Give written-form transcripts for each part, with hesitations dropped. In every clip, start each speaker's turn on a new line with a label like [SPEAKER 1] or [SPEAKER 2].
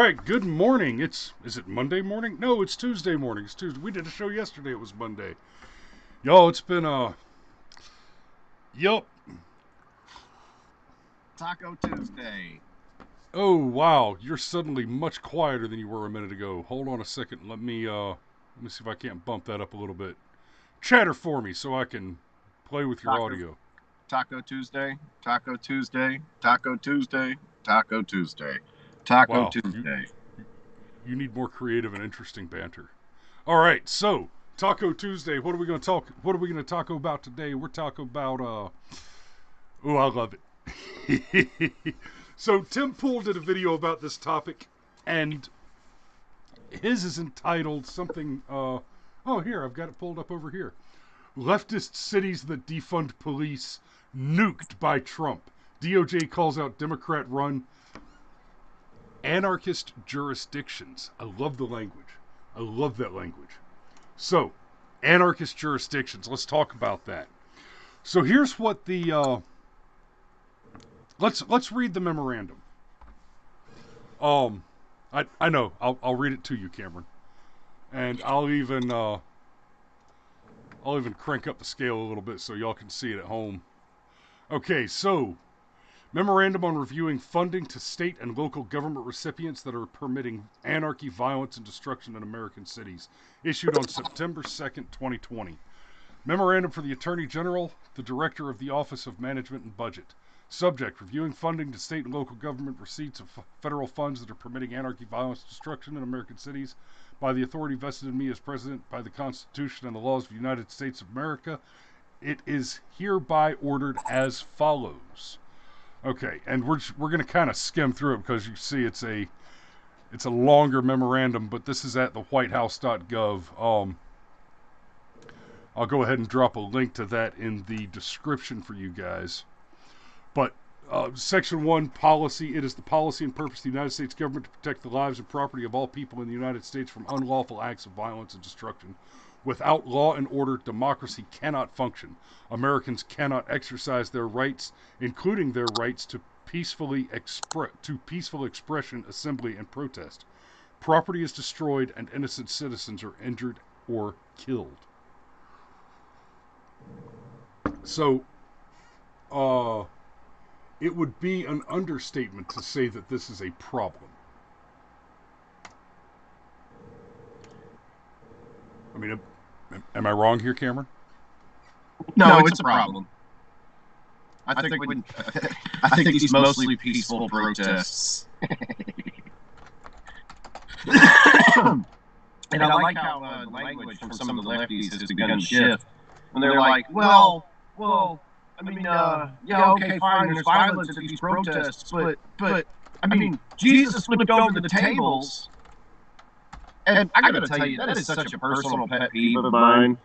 [SPEAKER 1] right, good morning. Is it Monday morning? No, it's Tuesday morning. It's Tuesday. We did a show yesterday. It was Monday. Y'all, it's been yup.
[SPEAKER 2] Taco Tuesday.
[SPEAKER 1] Oh wow, you're suddenly much quieter than you were a minute ago. Hold on a second. Let me see if I can't bump that up a little bit. Chatter for me so I can play with your audio.
[SPEAKER 2] Taco Tuesday. Taco Tuesday. Taco Tuesday. Taco Tuesday. Taco
[SPEAKER 1] Wow,
[SPEAKER 2] Tuesday.
[SPEAKER 1] you need more creative and interesting banter. All right, so Taco Tuesday. What are we going to talk? What are we going to talk about today? We're talking about Oh, I love it. So Tim Pool did a video about this topic, and his is entitled something. Oh, here I've got it pulled up over here. Leftist cities that defund police nuked by Trump. DOJ calls out Democrat-run anarchist jurisdictions. I love the language. I love that language. So, anarchist jurisdictions. Let's talk about that. So here's what the let's read the memorandum. I know I'll read it to you, Cameron, and I'll even crank up the scale a little bit so y'all can see it at home. Okay, so Memorandum on reviewing funding to state and local government recipients that are permitting anarchy, violence, and destruction in American cities, issued on September 2nd, 2020. Memorandum for the Attorney General, the Director of the Office of Management and Budget. Subject, reviewing funding to state and local government receipts of federal funds that are permitting anarchy, violence, and destruction in American cities by the authority vested in me as President by the Constitution and the laws of the United States of America. It is hereby ordered as follows. Okay, and we're going to kind of skim through it because you see it's a longer memorandum, but this is at the whitehouse.gov. I'll go ahead and drop a link to that in the description for you guys. But Section 1, policy. It is the policy and purpose of the United States government to protect the lives and property of all people in the United States from unlawful acts of violence and destruction. Without law and order, democracy cannot function. Americans cannot exercise their rights, including their rights to peaceful expression, assembly, and protest. Property is destroyed and innocent citizens are injured or killed. So, it would be an understatement to say that this is a problem. I mean, am I wrong here, Cameron?
[SPEAKER 2] No, it's a problem. I think these mostly peaceful protests. And I like how the language from some of the lefties has begun to shift. When they're like, well, I mean, yeah, okay, fine, there's violence at these protests, but I mean, Jesus flipped over the tables. And I gotta tell you, that is such a personal pet peeve of mine.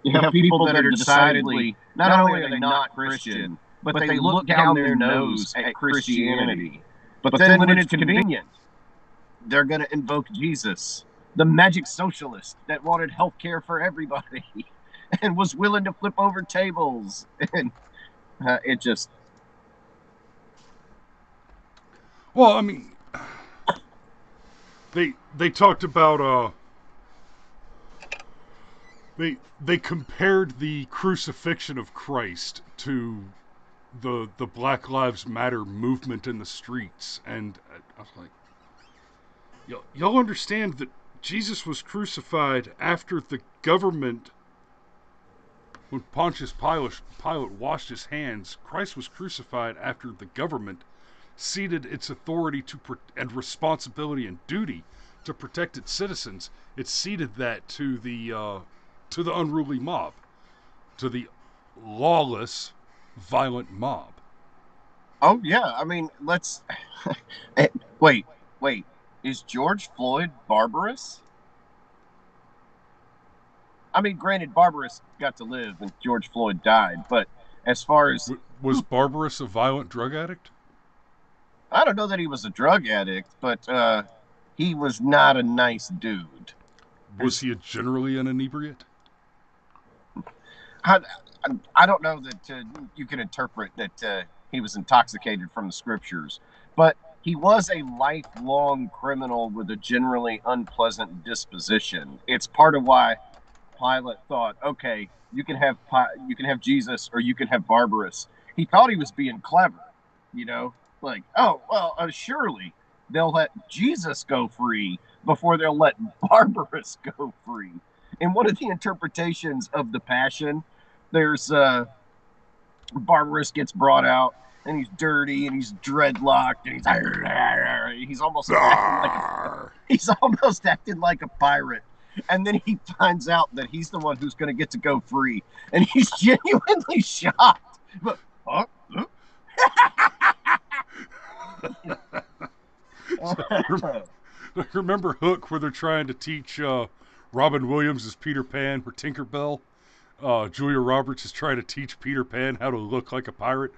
[SPEAKER 2] You have people that are decidedly, not only are they not Christian, but they look down their nose at Christianity. But then when it's convenient, they're going to invoke Jesus, the magic socialist that wanted health care for everybody and was willing to flip over tables. And it just...
[SPEAKER 1] Well, I mean, they talked about they compared the crucifixion of Christ to the Black Lives Matter movement in the streets, and I was like, y'all understand that Jesus was crucified after the government, when Pontius Pilate washed his hands. Christ was crucified after the government ceded its authority and responsibility and duty to protect its citizens. It ceded that to the unruly mob, to the lawless, violent mob.
[SPEAKER 2] Oh, yeah, I mean, let's... Wait. Is George Floyd barbarous? I mean, granted, Barbarous got to live and George Floyd died, but as far as...
[SPEAKER 1] Was Barbarous a violent drug addict?
[SPEAKER 2] I don't know that he was a drug addict, but he was not a nice dude.
[SPEAKER 1] Was he generally an inebriate?
[SPEAKER 2] I don't know that you can interpret that he was intoxicated from the scriptures, but he was a lifelong criminal with a generally unpleasant disposition. It's part of why Pilate thought, okay, you can have Jesus or you can have Barbarous. He thought he was being clever, you know, like, oh well, surely they'll let Jesus go free before they'll let Barbarous go free. In one of the interpretations of the Passion, there's Barbarous gets brought out and he's dirty and he's dreadlocked and he's almost he's almost acting like a pirate. And then he finds out that he's the one who's going to get to go free, and he's genuinely shocked. But
[SPEAKER 1] remember Hook, where they're trying to teach Robin Williams as Peter Pan, or Tinkerbell? Julia Roberts is trying to teach Peter Pan how to look like a pirate.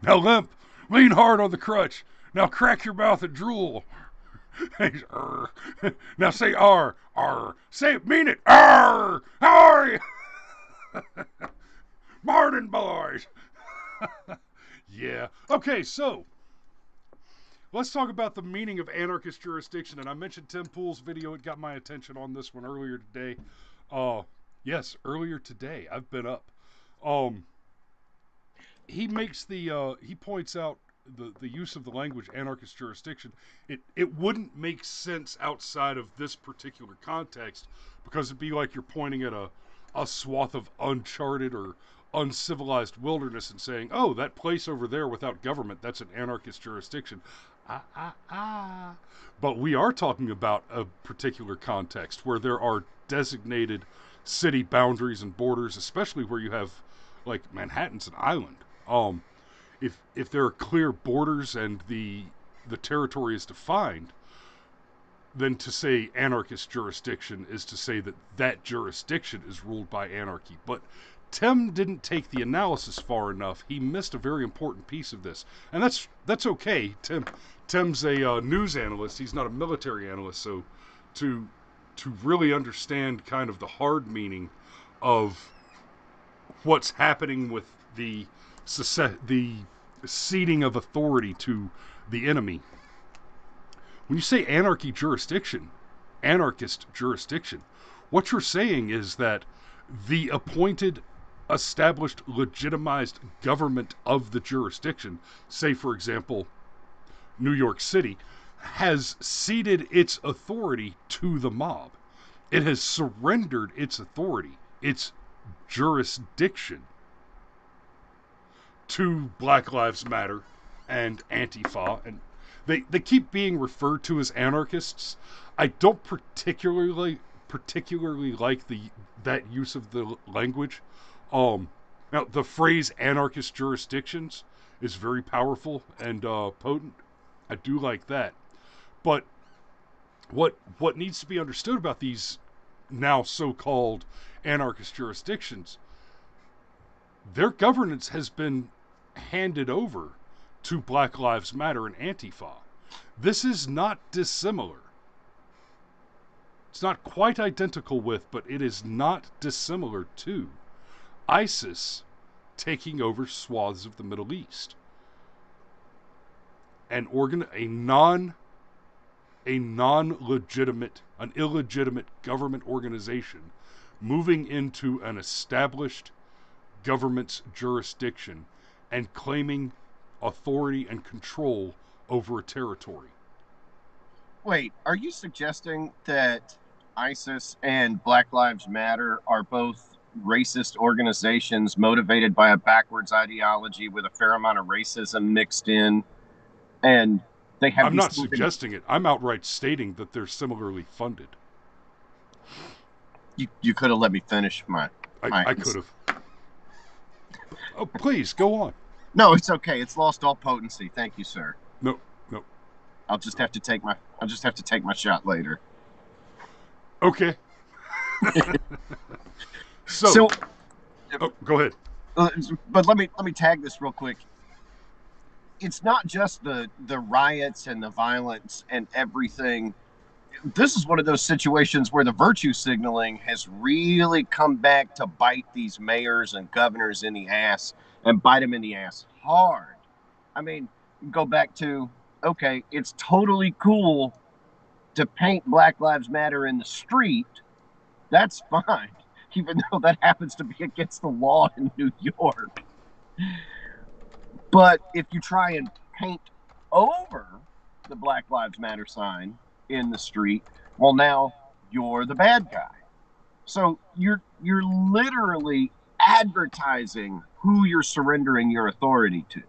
[SPEAKER 1] Now limp, lean hard on the crutch. Now crack your mouth and drool. Now say R, R. Say it, mean it. R. How are you? Morning, boys. Yeah. Okay, so let's talk about the meaning of anarchist jurisdiction. And I mentioned Tim Pool's video. It got my attention on this one earlier today. Yes, earlier today. I've been up. He makes he points out the use of the language anarchist jurisdiction. It wouldn't make sense outside of this particular context, because it'd be like you're pointing at a swath of uncharted or uncivilized wilderness and saying, oh, that place over there without government, that's an anarchist jurisdiction. But we are talking about a particular context where there are designated city boundaries and borders, especially where you have, like, Manhattan's an island. If there are clear borders and the territory is defined, then to say anarchist jurisdiction is to say that that jurisdiction is ruled by anarchy. But Tim didn't take the analysis far enough. He missed a very important piece of this, and that's okay. Tim's a news analyst. He's not a military analyst, so to really understand kind of the hard meaning of what's happening with the ceding of authority to the enemy. When you say anarchist jurisdiction, what you're saying is that the appointed, established, legitimized government of the jurisdiction, say for example, New York City, has ceded its authority to the mob. It has surrendered its authority, its jurisdiction, to Black Lives Matter and Antifa, and they keep being referred to as anarchists. I don't particularly like that use of the language. Now the phrase anarchist jurisdictions is very powerful and potent. I do like that. But what needs to be understood about these now so-called anarchist jurisdictions, their governance has been handed over to Black Lives Matter and Antifa. This is not dissimilar. It's not quite identical with, but it is not dissimilar to ISIS taking over swaths of the Middle East. An illegitimate government organization moving into an established government's jurisdiction and claiming authority and control over a territory.
[SPEAKER 2] Wait, are you suggesting that ISIS and Black Lives Matter are both racist organizations motivated by a backwards ideology with a fair amount of racism mixed in, and they have...
[SPEAKER 1] I'm not suggesting it. I'm outright stating that they're similarly funded.
[SPEAKER 2] You could have let me finish my
[SPEAKER 1] I could have. Oh, please, go on.
[SPEAKER 2] No, it's okay. It's lost all potency. Thank you, sir.
[SPEAKER 1] No.
[SPEAKER 2] I'll just have to take my shot later.
[SPEAKER 1] Okay. So go ahead.
[SPEAKER 2] But let me tag this real quick. It's not just the riots and the violence and everything. This is one of those situations where the virtue signaling has really come back to bite these mayors and governors in the ass, and bite them in the ass hard. I mean, go back to okay, it's totally cool to paint Black Lives Matter in the street. That's fine, even though that happens to be against the law in New York. But if you try and paint over the Black Lives Matter sign in the street, well, now you're the bad guy. So you're literally advertising who you're surrendering your authority to.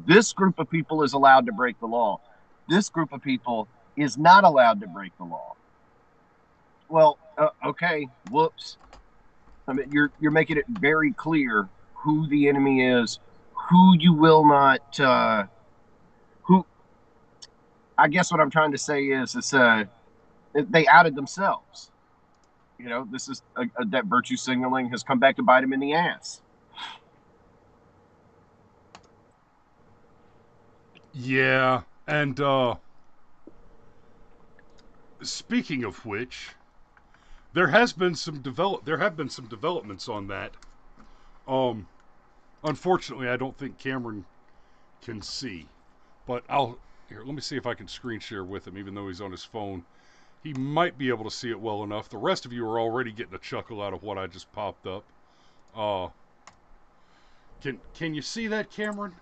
[SPEAKER 2] This group of people is allowed to break the law. This group of people is not allowed to break the law. Well, okay, whoops. I mean, you're making it very clear who the enemy is, who you will not. Who? I guess what I'm trying to say is, they outed themselves. You know, this is that virtue signaling has come back to bite them in the ass.
[SPEAKER 1] Yeah, and speaking of which, there have been some developments on that. Unfortunately, I don't think Cameron can see, but let me see if I can screen share with him, even though he's on his phone. He might be able to see it well enough. The rest of you are already getting a chuckle out of what I just popped up. Can you see that, Cameron?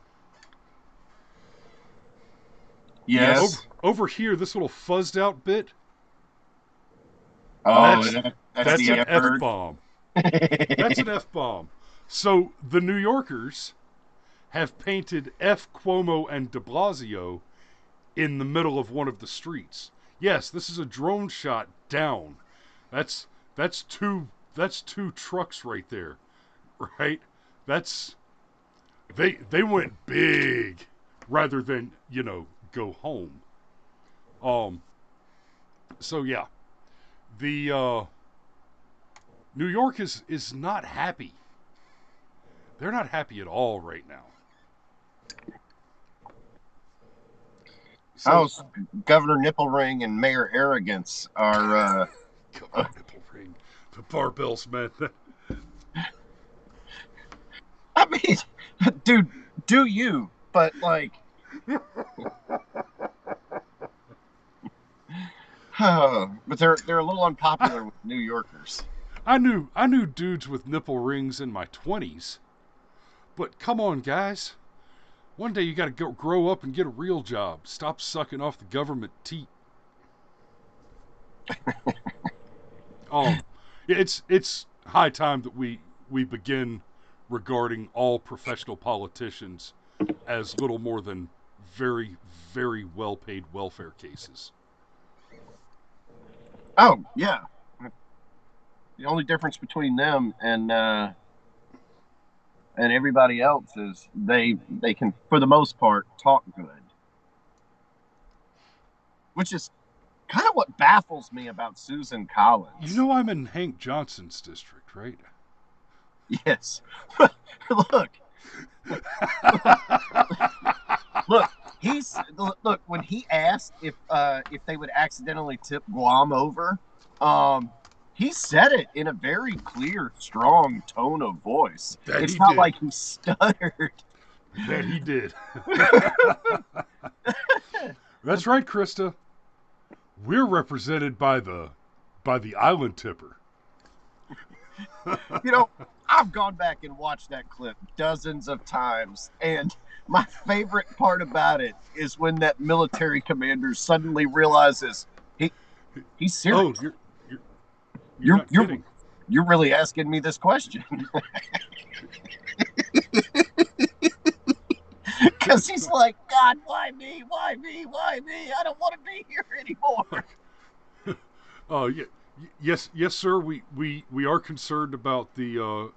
[SPEAKER 2] Yes.
[SPEAKER 1] Over here, this little fuzzed out bit.
[SPEAKER 2] Oh,
[SPEAKER 1] that's an F-bomb. That's an F-bomb. So the New Yorkers have painted F. Cuomo and de Blasio in the middle of one of the streets. Yes, this is a drone shot down. That's two trucks right there, right? They went big rather than, go home. So yeah, the New York is not happy. They're not happy at all right now.
[SPEAKER 2] So, Governor Nipplering and Mayor Arrogance are.
[SPEAKER 1] Governor Nipplering, the barbells, man.
[SPEAKER 2] I mean, dude, do you? But like, but they're a little unpopular with New Yorkers.
[SPEAKER 1] I knew dudes with nipple rings in my 20s, but come on, guys. One day you got to grow up and get a real job. Stop sucking off the government teat. It's high time that we begin regarding all professional politicians as little more than very, very well-paid welfare cases.
[SPEAKER 2] Oh yeah. The only difference between them and everybody else is they can, for the most part, talk good, which is kind of what baffles me about Susan Collins.
[SPEAKER 1] You know, I'm in Hank Johnson's district, right?
[SPEAKER 2] Yes. Look, look. When he asked if they would accidentally tip Guam over, he said it in a very clear, strong tone of voice. It's not like he stuttered.
[SPEAKER 1] That he did. That's right, Krista. We're represented by the island tipper.
[SPEAKER 2] You know, I've gone back and watched that clip dozens of times, and my favorite part about it is when that military commander suddenly realizes he's serious.
[SPEAKER 1] Oh, you're not kidding.
[SPEAKER 2] You're really asking me this question. Because he's like, God, why me? Why me? Why me? I don't want to be here anymore.
[SPEAKER 1] Yeah. Yes, sir. We are concerned about the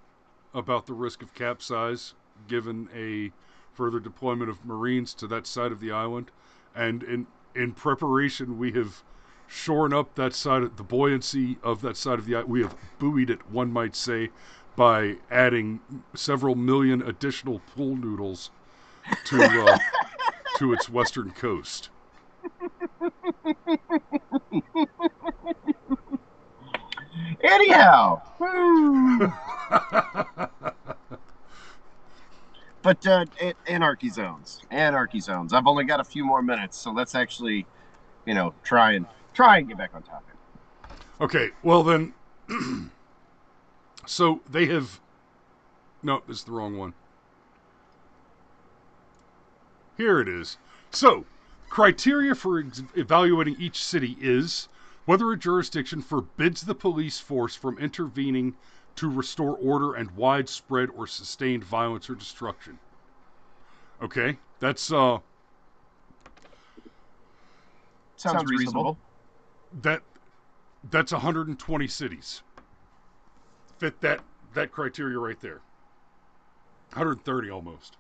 [SPEAKER 1] risk of capsize given a further deployment of Marines to that side of the island, and in preparation, we have shorn up that side of the buoyancy of that side of the island. We have buoyed it, one might say, by adding several million additional pool noodles to its western coast.
[SPEAKER 2] Anyhow, But anarchy zones. I've only got a few more minutes, so let's actually, try and get back on topic.
[SPEAKER 1] Okay, well then, so they have. No, this is the wrong one. Here it is. So, criteria for evaluating each city is whether a jurisdiction forbids the police force from intervening to restore order and widespread or sustained violence or destruction. Okay, that's
[SPEAKER 2] sounds reasonable.
[SPEAKER 1] That's 120 cities. Fit that criteria right there. 130 almost.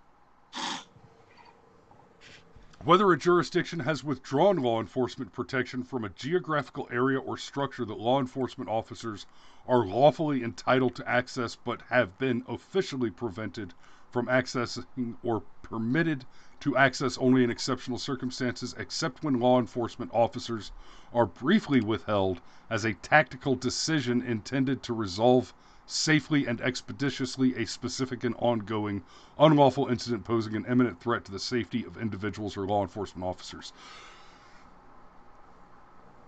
[SPEAKER 1] Whether a jurisdiction has withdrawn law enforcement protection from a geographical area or structure that law enforcement officers are lawfully entitled to access but have been officially prevented from accessing or permitted to access only in exceptional circumstances, except when law enforcement officers are briefly withheld as a tactical decision intended to resolve safely and expeditiously a specific and ongoing unlawful incident posing an imminent threat to the safety of individuals or law enforcement officers.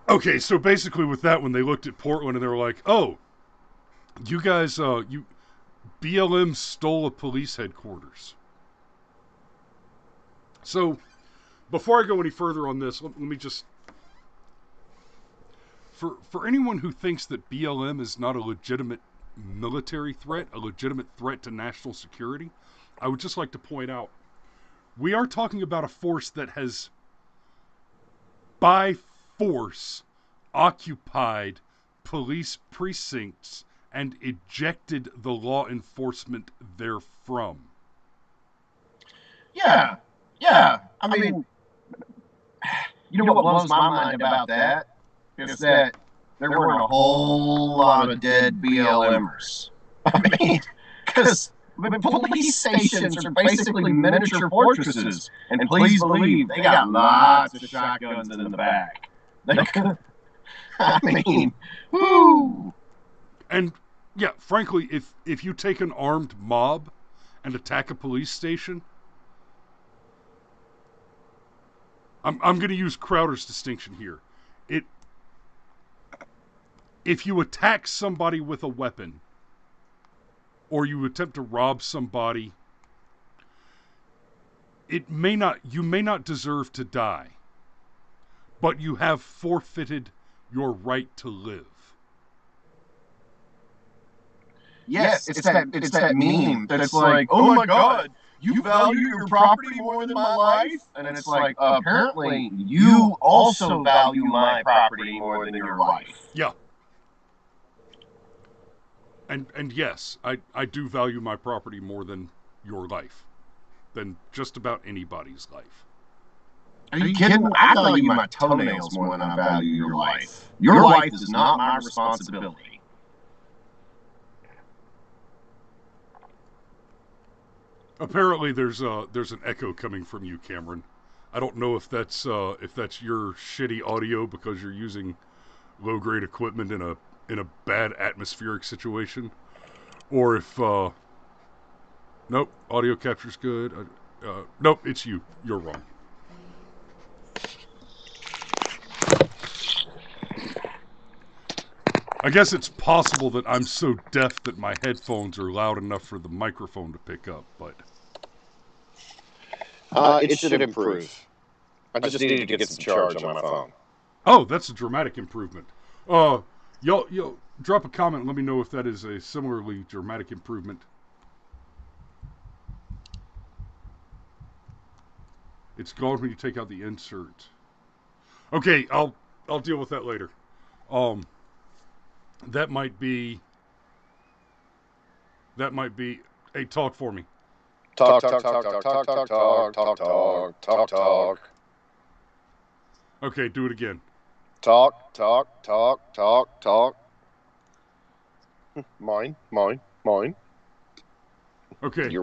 [SPEAKER 1] Okay, so basically with that, when they looked at Portland and they were like, oh, you guys, BLM stole a police headquarters. So, before I go any further on this, let me just... For anyone who thinks that BLM is not a legitimate military threat, a legitimate threat to national security, I would just like to point out, we are talking about a force that has, by force, occupied police precincts and ejected the law enforcement therefrom.
[SPEAKER 2] Yeah. I mean, you know what blows my mind about that is that there weren't a whole lot of dead BLMers. I mean, because police stations are basically miniature fortresses, and please believe they got lots of shotguns in the back. I mean, whoo!
[SPEAKER 1] And yeah, frankly, if you take an armed mob and attack a police station, I'm going to use Crowder's distinction here. If you attack somebody with a weapon, or you attempt to rob somebody, you may not deserve to die, but you have forfeited your right to live.
[SPEAKER 2] Yes, it's that meme that's like, oh my God, you value your property more than my life? And it's like, apparently you also value my property more than your life.
[SPEAKER 1] Yeah. And yes, I do value my property more than your life. Than just about anybody's life.
[SPEAKER 2] Are you kidding? I value my toenails more than I value your life. Your life is not my responsibility.
[SPEAKER 1] Apparently there's an echo coming from you, Cameron. I don't know if that's your shitty audio because you're using low grade equipment in a bad atmospheric situation, or if nope, audio capture's good. Nope, it's you. You're wrong. I guess it's possible that I'm so deaf that my headphones are loud enough for the microphone to pick up, but
[SPEAKER 3] it should improve. I just needed to get some charge on my phone.
[SPEAKER 1] Oh, that's a dramatic improvement. Y'all drop a comment and let me know if that is a similarly dramatic improvement. It's gone when you take out the insert. Okay, I'll deal with that later. That might be. Hey, talk for me.
[SPEAKER 3] Talk.
[SPEAKER 1] Okay, do it again.
[SPEAKER 3] Talk. Mine.
[SPEAKER 1] Okay.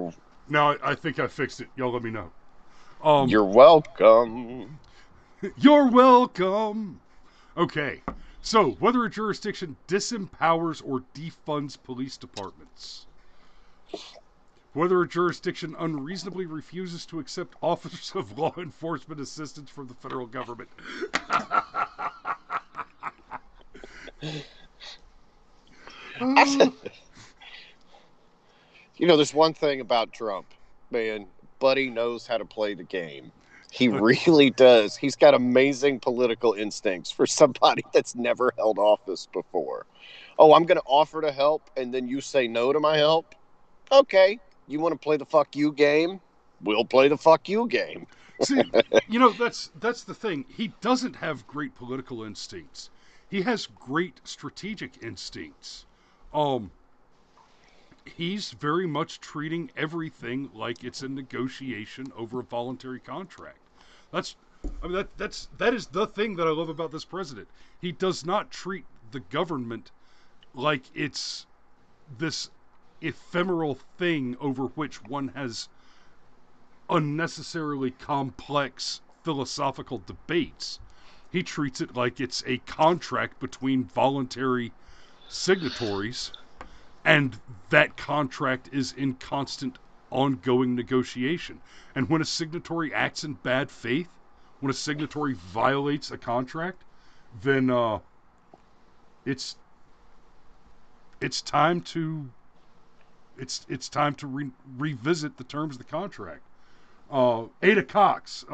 [SPEAKER 1] Now I think I fixed it. Y'all let me know.
[SPEAKER 3] You're welcome.
[SPEAKER 1] You're welcome. Okay. So, whether a jurisdiction disempowers or defunds police departments. whether a jurisdiction unreasonably refuses to accept offers of law enforcement assistance from the federal government.
[SPEAKER 3] You know, there's one thing about Trump, man. Buddy knows how to play the game. He really does. He's got amazing political instincts for somebody that's never held office before. Oh, I'm going to offer to help, and then you say no to my help? Okay. You want to play the fuck you game? We'll play the fuck you game.
[SPEAKER 1] See, you know, that's the thing. He doesn't have great political instincts. He has great strategic instincts. He's very much treating everything like it's a negotiation over a voluntary contract. That is the thing that I love about this president. He does not treat the government like it's this ephemeral thing over which one has unnecessarily complex philosophical debates. He treats it like it's a contract between voluntary signatories, and that contract is in constant, ongoing negotiation. And when a signatory acts in bad faith, when a signatory violates a contract, then it's time to revisit the terms of the contract. Ada Cox,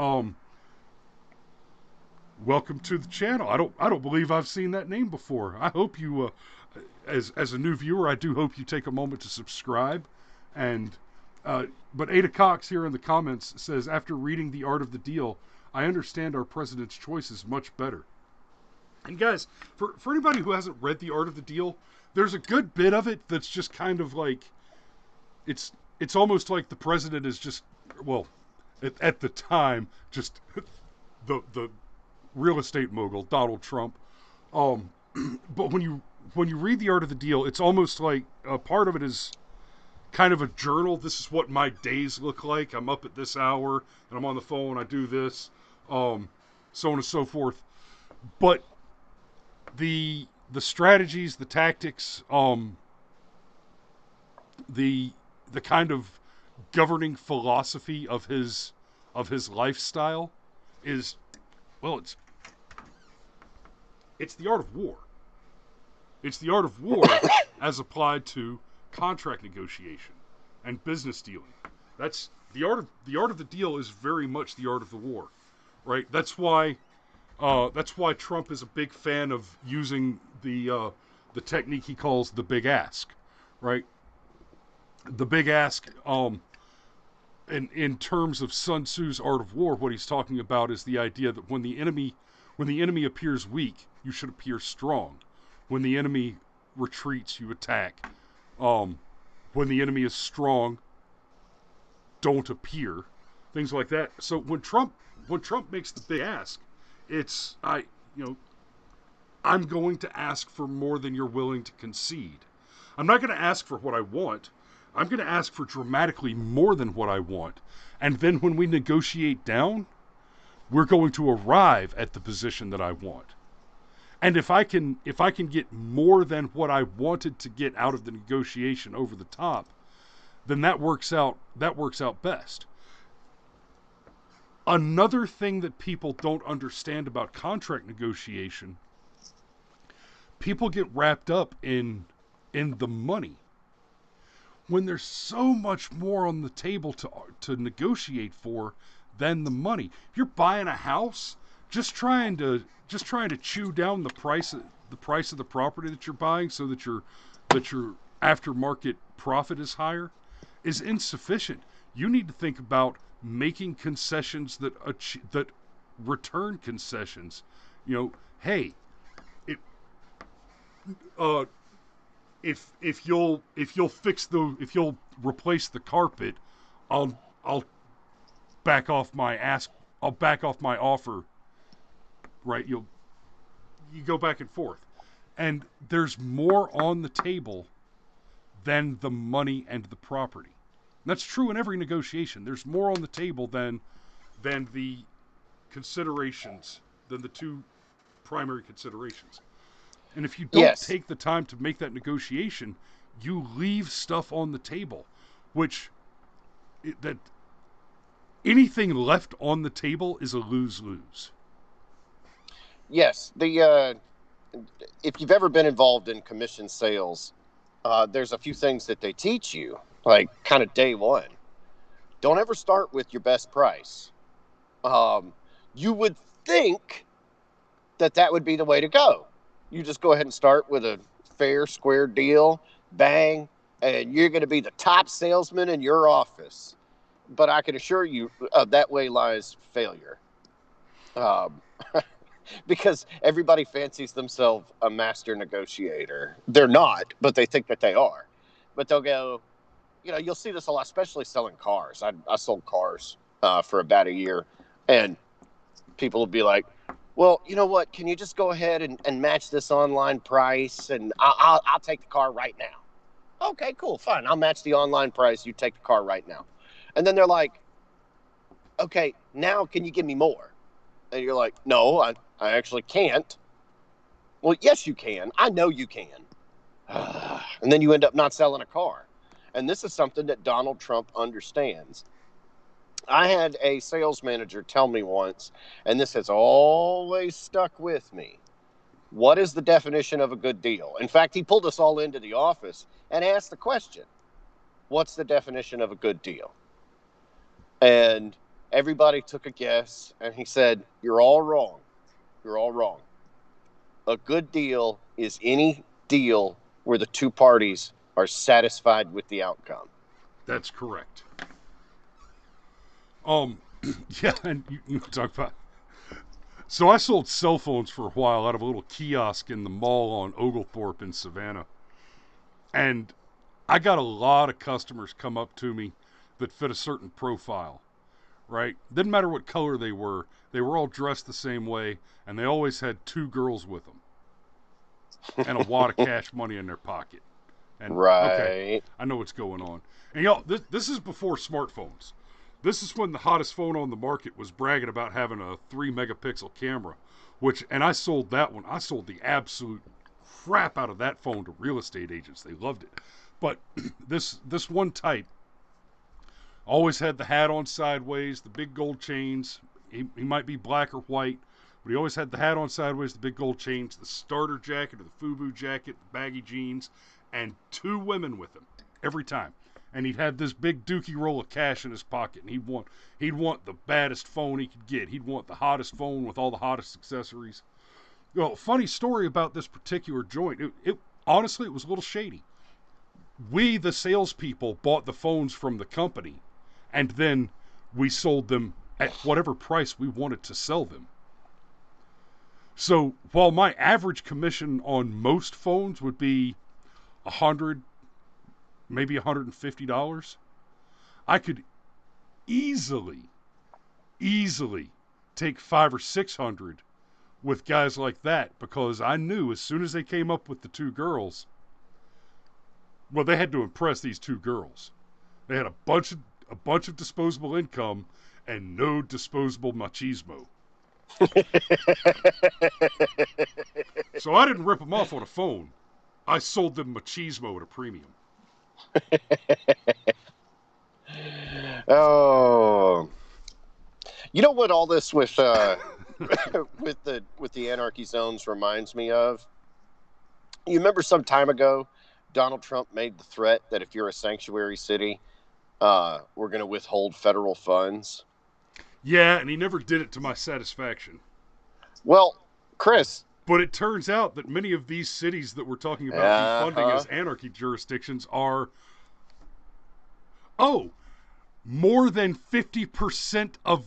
[SPEAKER 1] welcome to the channel. I don't believe I've seen that name before. I hope you, as a new viewer, I do hope you take a moment to subscribe. And but Ada Cox here in the comments says, after reading The Art of the Deal, I understand our president's choices much better. And guys, for anybody who hasn't read The Art of the Deal, there's a good bit of it that's just kind of like, it's almost like the president is just, well, at the time, just the real estate mogul, Donald Trump. But when you read The Art of the Deal, it's almost like a part of it is kind of a journal. This is what my days look like. I'm up at this hour, and I'm on the phone, I do this, so on and so forth. But the strategies, the tactics, the kind of governing philosophy of his lifestyle is, well, it's the art of war. It's the art of war as applied to contract negotiation and business dealing. That's the art of the deal is very much the art of the war, right? That's why Trump is a big fan of using the technique he calls the big ask, right? The big ask, in terms of Sun Tzu's Art of War, what he's talking about is the idea that when the enemy appears weak, you should appear strong. When the enemy retreats, you attack. When the enemy is strong, don't appear. Things like that. So when Trump makes the big ask, it's I'm going to ask for more than you're willing to concede. I'm not going to ask for what I want. I'm going to ask for dramatically more than what I want. And then when we negotiate down, we're going to arrive at the position that I want. And if I can get more than what I wanted to get out of the negotiation over the top, then that works out best. Another thing that people don't understand about contract negotiation, people get wrapped up in the money, when there's so much more on the table to negotiate for than the money. If you're buying a house, just trying to chew down the price of the property that you're buying so that your aftermarket profit is higher is insufficient. You need to think about making concessions that return concessions. Hey, if you'll replace the carpet, I'll back off my offer. Right? You go back and forth, and there's more on the table than the money and the property. And that's true in every negotiation. There's more on the table than the considerations, than the two primary considerations. And if you don't take the time to make that negotiation, you leave stuff on the table, which that anything left on the table is a lose-lose.
[SPEAKER 3] Yes, if you've ever been involved in commission sales, there's a few things that they teach you, like kind of day one. Don't ever start with your best price. You would think that would be the way to go. You just go ahead and start with a fair, square deal, bang, and you're going to be the top salesman in your office. But I can assure you that way lies failure. Because everybody fancies themselves a master negotiator. They're not, but they think that they are. But they'll go, you'll see this a lot, especially selling cars. I sold cars for about a year, and people will be like, well, you know what? Can you just go ahead and match this online price, and I'll take the car right now. Okay, cool, fine. I'll match the online price. You take the car right now. And then they're like, okay, now can you give me more? And you're like, no, I actually can't. Well, yes, you can. I know you can. And then you end up not selling a car. And this is something that Donald Trump understands. I had a sales manager tell me once, and this has always stuck with me, what is the definition of a good deal? In fact, he pulled us all into the office and asked the question, what's the definition of a good deal? And everybody took a guess, and he said, you're all wrong. You're all wrong. A good deal is any deal where the two parties are satisfied with the outcome.
[SPEAKER 1] That's correct. Yeah, and you talk about. So I sold cell phones for a while out of a little kiosk in the mall on Oglethorpe in Savannah. And I got a lot of customers come up to me that fit a certain profile, right? Didn't matter what color they were all dressed the same way, and they always had two girls with them. And a wad of cash money in their pocket. And,
[SPEAKER 3] right.
[SPEAKER 1] Okay, I know what's going on. And y'all, this is before smartphones. This is when the hottest phone on the market was bragging about having a 3-megapixel camera, and I sold that one. I sold the absolute crap out of that phone to real estate agents. They loved it. But this one type always had the hat on sideways, the big gold chains. He might be black or white, but he always had the hat on sideways, the big gold chains, the starter jacket or the FUBU jacket, the baggy jeans, and two women with him every time. And he'd have this big dookie roll of cash in his pocket, and he'd want the baddest phone he could get. He'd want the hottest phone with all the hottest accessories. Well, funny story about this particular joint. Honestly, it was a little shady. We, the salespeople, bought the phones from the company, and then we sold them at whatever price we wanted to sell them. So while my average commission on most phones would be $100, maybe $150, I could easily take $500 or $600 with guys like that, because I knew as soon as they came up with the two girls, well, they had to impress these two girls. They had a bunch of disposable income and no disposable machismo. So I didn't rip them off on a phone. I sold them machismo at a premium.
[SPEAKER 3] Oh, you know what all this with with the anarchy zones reminds me of? You remember some time ago, Donald Trump made the threat that if you're a sanctuary city, we're going to withhold federal funds.
[SPEAKER 1] Yeah, and he never did it to my satisfaction.
[SPEAKER 3] Well, Chris.
[SPEAKER 1] But it turns out that many of these cities that we're talking about defunding as anarchy jurisdictions are, more than 50% of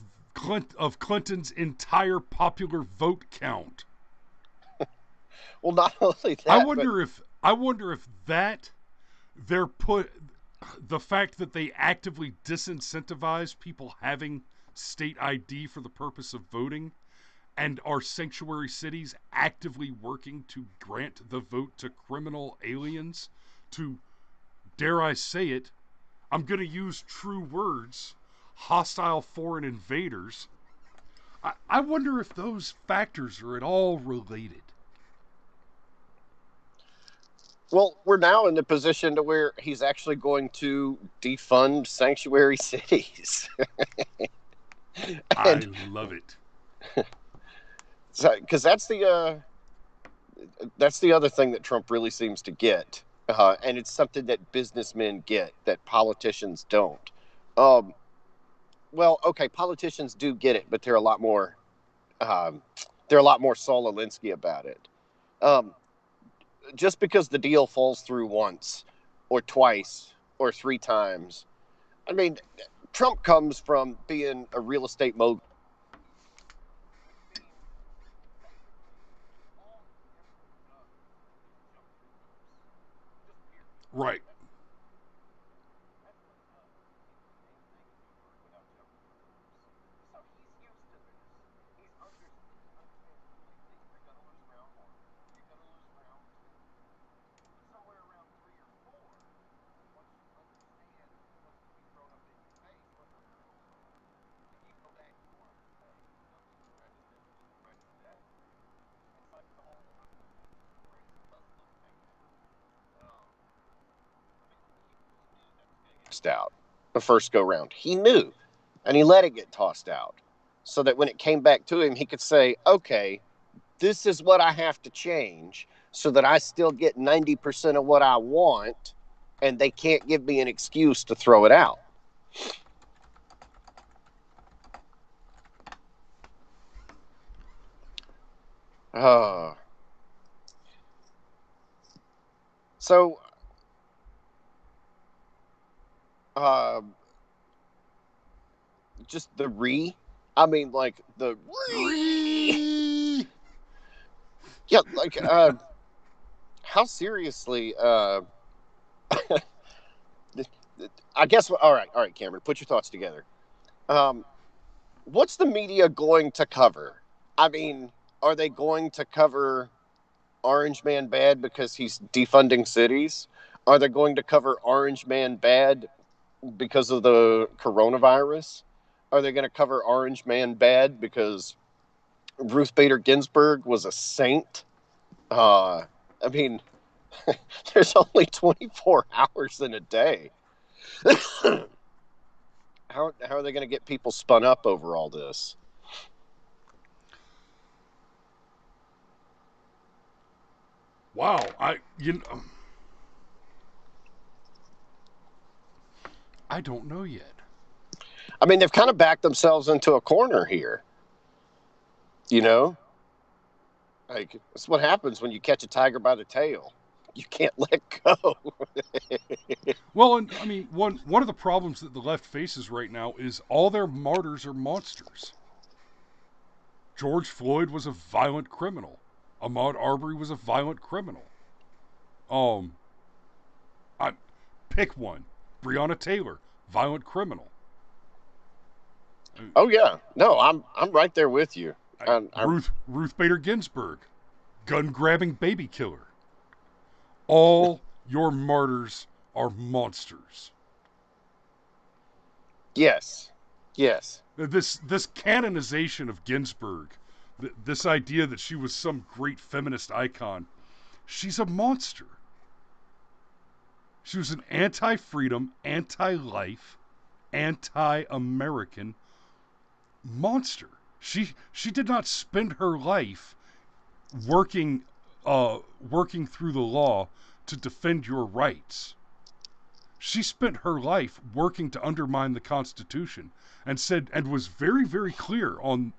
[SPEAKER 1] Clinton's entire popular vote count.
[SPEAKER 3] Well, not only that,
[SPEAKER 1] I wonder if that the fact that they actively disincentivize people having state ID for the purpose of voting, and are sanctuary cities actively working to grant the vote to criminal aliens, to, dare I say it, I'm going to use true words, hostile foreign invaders. I wonder if those factors are at all related.
[SPEAKER 3] Well, we're now in the position to where he's actually going to defund sanctuary cities.
[SPEAKER 1] I love it.
[SPEAKER 3] Because that's the other thing that Trump really seems to get, and it's something that businessmen get that politicians don't. Well, okay, politicians do get it, but they're a lot more Saul Alinsky about it. Just because the deal falls through once, or twice, or 3 times, I mean, Trump comes from being a real estate mogul.
[SPEAKER 1] Right.
[SPEAKER 3] Out the first go round. He knew, and he let it get tossed out so that when it came back to him, he could say, okay, this is what I have to change so that I still get 90% of what I want, and they can't give me an excuse to throw it out. So, just the I mean, like the yeah, like how seriously I guess all right, Cameron, put your thoughts together. What's the media going to cover? I mean, are they going to cover Orange Man bad because he's defunding cities? Are they going to cover Orange Man bad because of the coronavirus? Are they going to cover Orange Man bad because Ruth Bader Ginsburg was a saint? I mean, there's only 24 hours in a day. How are they going to get people spun up over all this?
[SPEAKER 1] Wow, I don't know yet.
[SPEAKER 3] I mean, they've kind of backed themselves into a corner here. You know? Like, that's what happens when you catch a tiger by the tail. You can't let go.
[SPEAKER 1] Well, and I mean, one of the problems that the left faces right now is all their martyrs are monsters. George Floyd was a violent criminal. Ahmaud Arbery was a violent criminal. I pick one. Breonna Taylor, violent criminal.
[SPEAKER 3] Oh yeah, no, I'm right there with you.
[SPEAKER 1] Ruth Bader Ginsburg, gun grabbing baby killer. All your martyrs are monsters.
[SPEAKER 3] Yes.
[SPEAKER 1] This canonization of Ginsburg, this idea that she was some great feminist icon, she's a monster. She was an anti-freedom, anti-life, anti-American monster. She did not spend her life working through the law to defend your rights. She spent her life working to undermine the Constitution and was very, very clear on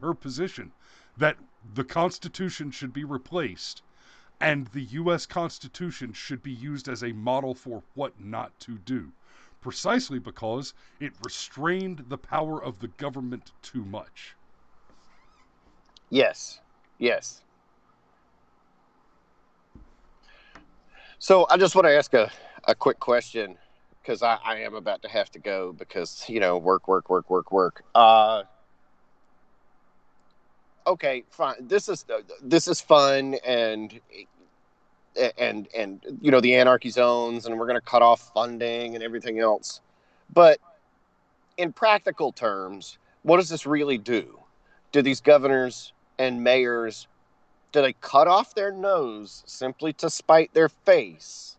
[SPEAKER 1] her position that the Constitution should be replaced and the U.S. Constitution should be used as a model for what not to do, precisely because it restrained the power of the government too much.
[SPEAKER 3] Yes. So I just want to ask a quick question, because I am about to have to go because, work. Okay, fine. This is fun, and the anarchy zones, and we're going to cut off funding and everything else. But in practical terms, what does this really do? Do these governors and mayors Do they cut off their nose simply to spite their face?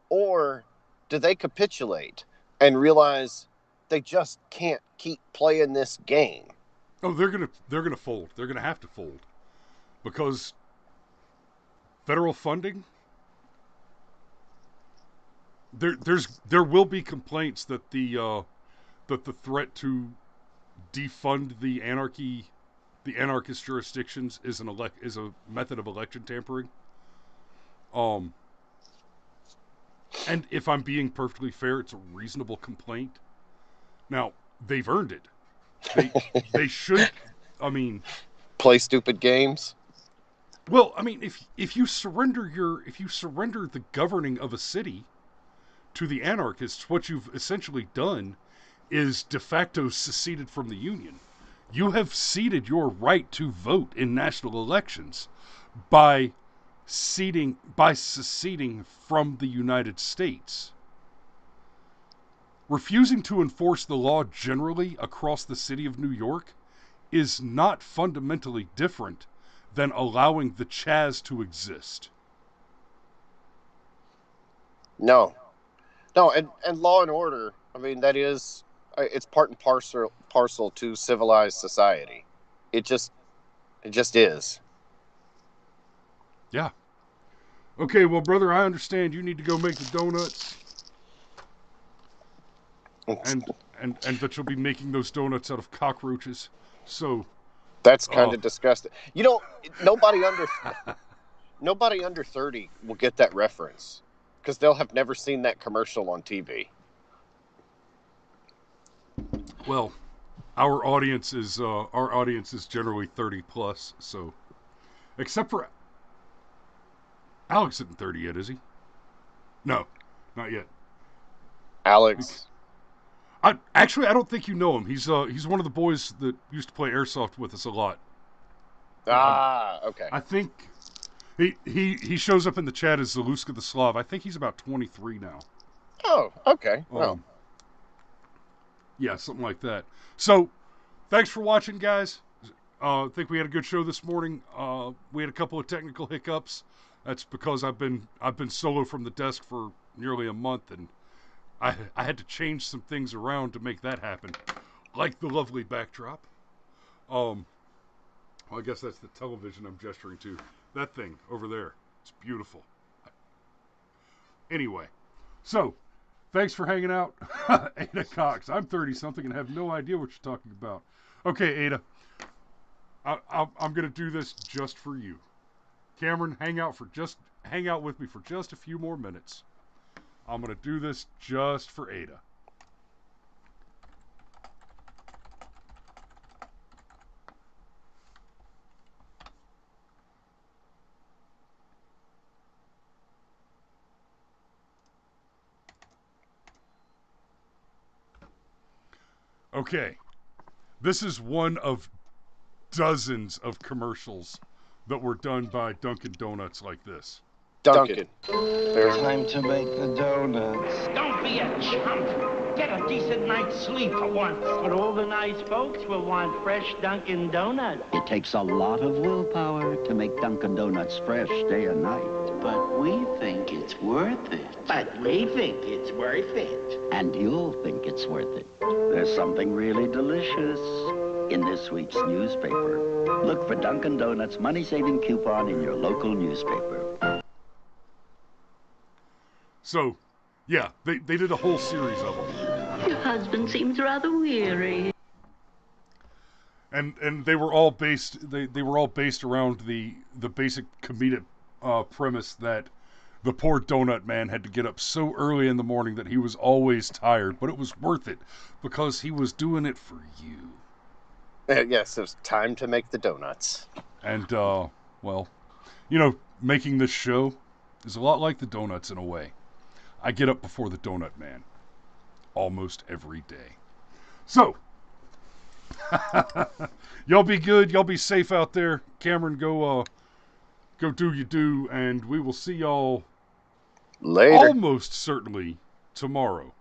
[SPEAKER 3] Or do they capitulate and realize they just can't keep playing this game?
[SPEAKER 1] Oh, they're gonna fold. They're gonna have to fold because federal funding. There will be complaints that the threat to defund the anarchist jurisdictions is a method of election tampering. And if I'm being perfectly fair, it's a reasonable complaint. Now they've earned it. They should. I mean,
[SPEAKER 3] play stupid games.
[SPEAKER 1] Well, I mean, if you surrender the governing of a city to the anarchists, what you've essentially done is de facto seceded from the Union. You have ceded your right to vote in national elections by seceding from the United States. Refusing to enforce the law generally across the city of New York is not fundamentally different than allowing the Chaz to exist.
[SPEAKER 3] No, and law and order, I mean, that is, it's part and parcel to civilized society. It just is.
[SPEAKER 1] Yeah. Okay, well, brother, I understand you need to go make the donuts. And that you'll be making those donuts out of cockroaches. So
[SPEAKER 3] that's kind of disgusting. You know, nobody under 30 will get that reference because they'll have never seen that commercial on TV.
[SPEAKER 1] Well, our audience is generally 30 plus, so except for Alex isn't 30 yet, is he? No, not yet.
[SPEAKER 3] Alex.
[SPEAKER 1] I don't think you know him. He's one of the boys that used to play airsoft with us a lot.
[SPEAKER 3] Okay.
[SPEAKER 1] I think he shows up in the chat as Zaluska the Slav. I think he's about 23 now.
[SPEAKER 3] Oh, okay. Well,
[SPEAKER 1] yeah, something like that. So, thanks for watching, guys. I think we had a good show this morning. We had a couple of technical hiccups. That's because I've been solo from the desk for nearly a month, and I had to change some things around to make that happen, like the lovely backdrop. Well, I guess that's the television I'm gesturing to. That thing over there. It's beautiful. Anyway, so thanks for hanging out, Ada Cox. I'm 30-something and have no idea what you're talking about. Okay, Ada, I'm gonna do this just for you. Cameron, hang out with me for just a few more minutes. I'm going to do this just for Ada. Okay. This is one of dozens of commercials that were done by Dunkin' Donuts like this.
[SPEAKER 3] Dunkin'.
[SPEAKER 4] Time to make the donuts.
[SPEAKER 5] Don't be a chump. Get a decent night's sleep for once. But all the nice folks will want fresh Dunkin' Donuts.
[SPEAKER 6] It takes a lot of willpower to make Dunkin' Donuts fresh day and night.
[SPEAKER 5] But we think it's worth it. But we think it's worth it.
[SPEAKER 6] And you'll think it's worth it. There's something really delicious in this week's newspaper. Look for Dunkin' Donuts money-saving coupon in your local newspaper.
[SPEAKER 1] So, yeah, they did a whole series of them.
[SPEAKER 7] Your husband seems rather weary.
[SPEAKER 1] And they were all based around the basic comedic premise that the poor donut man had to get up so early in the morning that he was always tired, but it was worth it because he was doing it for you.
[SPEAKER 3] Yes, it was time to make the donuts.
[SPEAKER 1] And well, you know, making this show is a lot like the donuts in a way. I get up before the donut man almost every day. So, y'all be good. Y'all be safe out there. Cameron, go do you do, and we will see y'all
[SPEAKER 3] later.
[SPEAKER 1] Almost certainly tomorrow.